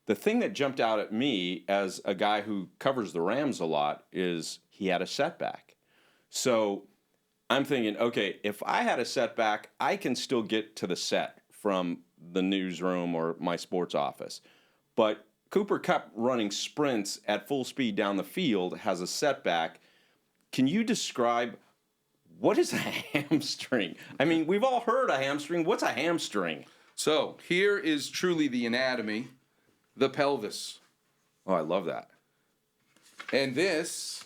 the thing that jumped out at me as a guy who covers the Rams a lot is he had a setback. So I'm thinking, okay, if I had a setback, I can still get to the set from the newsroom or my sports office. But Cooper Kupp running sprints at full speed down the field has a setback. Can you describe what is a hamstring? I mean, we've all heard a hamstring. What's a hamstring? So here is truly the anatomy, the pelvis. Oh, I love that. And this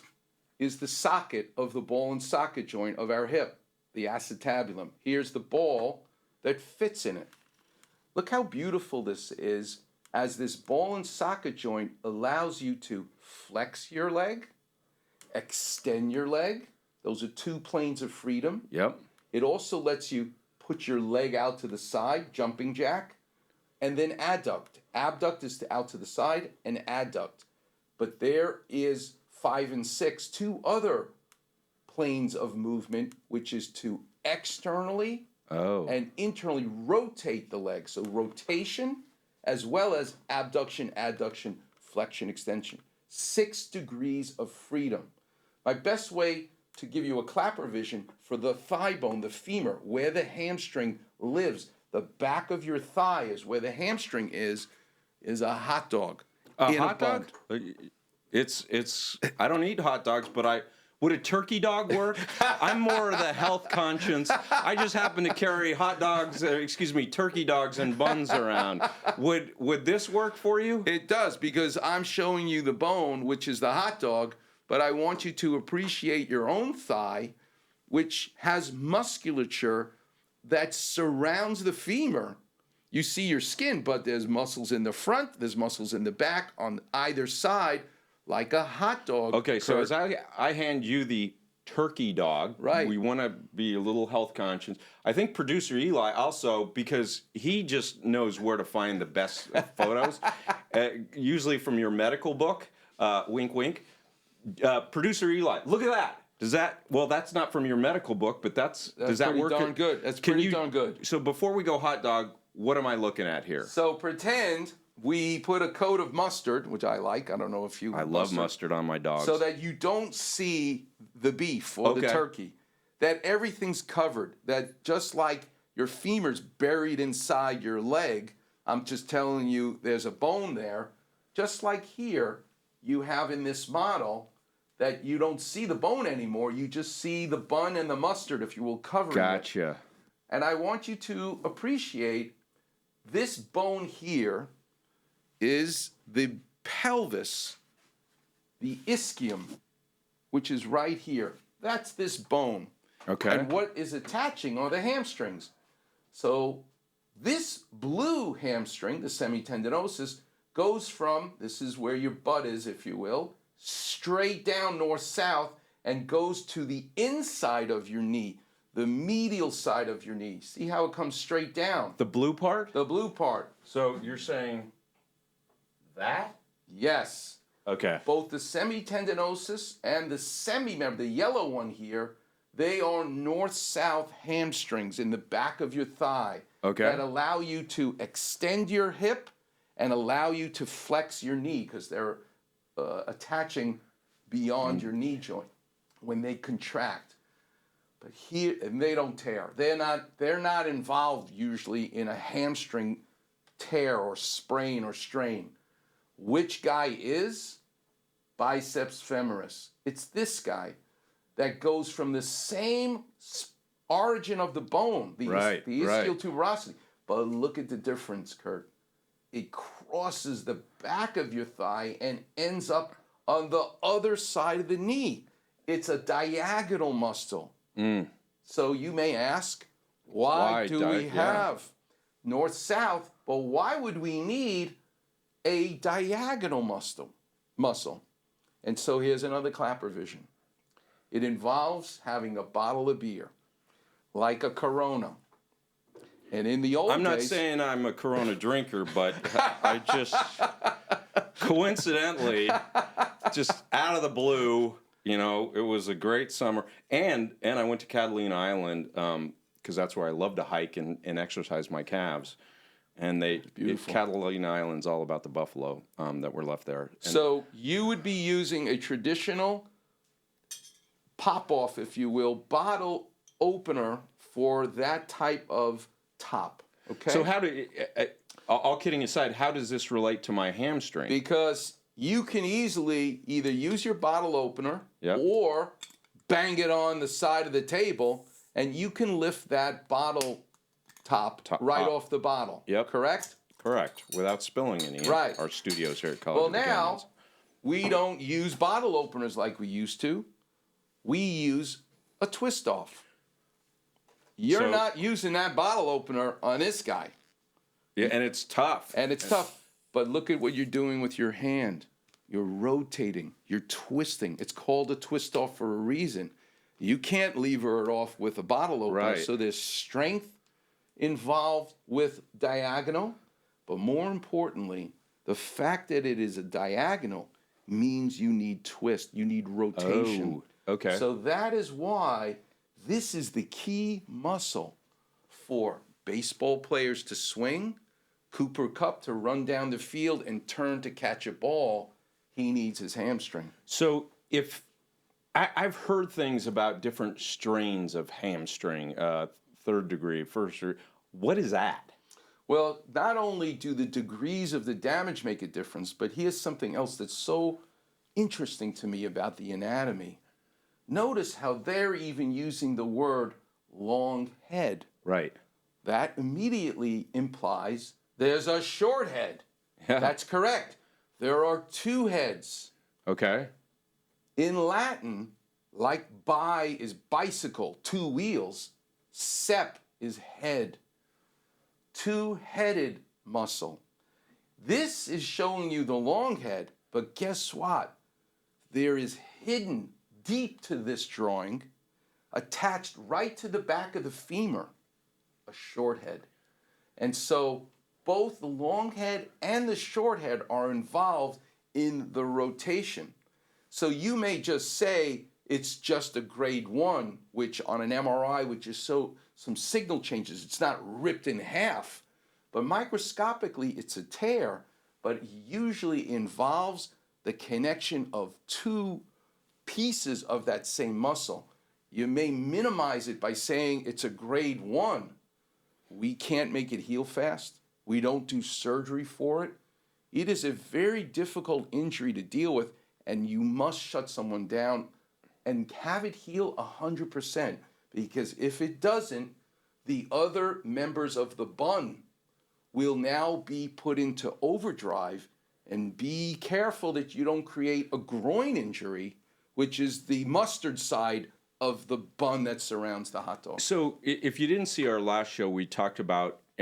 is the socket of the ball and socket joint of our hip, the acetabulum. Here's the ball that fits in it. Look how beautiful this is, as this ball and socket joint allows you to flex your leg, extend your leg. Those are two planes of freedom. Yep. It also lets you put your leg out to the side, jumping jack, and then adduct. Abduct is out to the side, and adduct. But there is 5 and 6, two other planes of movement, which is to externally and internally rotate the leg. So rotation as well as abduction, adduction, flexion, extension. 6 degrees of freedom. My best way to give you a Klapper vision for the thigh bone, the femur, where the hamstring lives, the back of your thigh is where the hamstring is a hot dog. A hot dog? It's. I don't eat hot dogs, but would a turkey dog work? I'm more of the health conscience. I just happen to carry turkey dogs and buns around. Would this work for you? It does, because I'm showing you the bone, which is the hot dog, but I want you to appreciate your own thigh, which has musculature that surrounds the femur. You see your skin, but there's muscles in the front, there's muscles in the back, on either side, like a hot dog. Okay, so Curt. as I hand you the turkey dog, right. We want to be a little health conscious. I think producer Eli also, because he just knows where to find the best photos, usually from your medical book, wink, wink. Producer Eli, look at that. That's not from your medical book, but does that work? Darn good. That's pretty darn good. So before we go hot dog, what am I looking at here? So pretend we put a coat of mustard, which I like. I don't know if you... I love mustard on my dogs. So that you don't see the beef or the turkey. That everything's covered. That just like your femur's buried inside your leg, I'm just telling you there's a bone there. Just like here, you have in this model that you don't see the bone anymore. You just see the bun and the mustard, if you will, covering it. Gotcha. And I want you to appreciate this bone here is the pelvis, the ischium, which is right here. That's this bone. Okay. And what is attaching are the hamstrings. So this blue hamstring, the semitendinosus, goes from, this is where your butt is, if you will, straight down north-south and goes to the inside of your knee, the medial side of your knee. See how it comes straight down? The blue part? The blue part. So you're saying that? Yes. Okay. Both the semitendinosus and the yellow one here, they are north-south hamstrings in the back of your thigh. Okay. That allow you to extend your hip and allow you to flex your knee because they're attaching beyond your knee joint when they contract. But here, and they don't tear. They're not involved usually in a hamstring tear or sprain or strain. Which guy is? Biceps femoris. It's this guy that goes from the same origin of the bone, the ischial tuberosity. But look at the difference, Curt. It crosses the back of your thigh and ends up on the other side of the knee. It's a diagonal muscle. So you may ask, why do we have north-south, but why would we need a diagonal muscle? And so here's another Klapper vision. It involves having a bottle of beer, like a Corona. And in the old days... I'm not saying I'm a Corona drinker, but I just, coincidentally, just out of the blue, it was a great summer. And I went to Catalina Island, because that's where I love to hike and exercise my calves. And Beautiful. Catalina Island's all about the buffalo that were left there. And So you would be using a traditional pop-off, if you will, bottle opener for that type of top. Okay. So all kidding aside, how does this relate to my hamstring? Because you can easily either use your bottle opener Yep. or bang it on the side of the table, and you can lift that bottle top right off the bottle. Yep. Correct? Correct, without spilling any in Right. our studios here at College Well, of the now Canyons. we don't use bottle openers like we used to. We use a twist off. You're So- not using that bottle opener on this guy. Yeah, and it's tough. And it's tough. But look at what you're doing with your hand. You're rotating. You're twisting. It's called a twist off for a reason. You can't lever it off with a bottle opener. Right. So there's strength involved with diagonal. But more importantly, the fact that it is a diagonal means you need twist. You need rotation. Oh, okay. So that is why this is the key muscle for baseball players to swing, Cooper Kupp to run down the field and turn to catch a ball. He needs his hamstring. So if I've heard things about different strains of hamstring, third degree, first degree. What is that? Well, not only do the degrees of the damage make a difference, but here's something else that's so interesting to me about the anatomy. Notice how they're even using the word long head. Right. That immediately implies there's a short head. Yeah. That's correct. There are two heads. Okay. In Latin, like bi is bicycle, two wheels, sep is head. Two-headed muscle. This is showing you the long head, but guess what? There is hidden deep to this drawing, attached right to the back of the femur, a short head. And so both the long head and the short head are involved in the rotation. So you may just say it's just a grade 1, which on an MRI, which is some signal changes, it's not ripped in half. But microscopically, it's a tear, but it usually involves the connection of two pieces of that same muscle. You may minimize it by saying it's a grade 1. We can't make it heal fast. We don't do surgery for it. It is a very difficult injury to deal with, and you must shut someone down and have it heal 100%. Because if it doesn't, the other members of the bun will now be put into overdrive, and be careful that you don't create a groin injury, which is the mustard side of the bun that surrounds the hot dog. So if you didn't see our last show, we talked about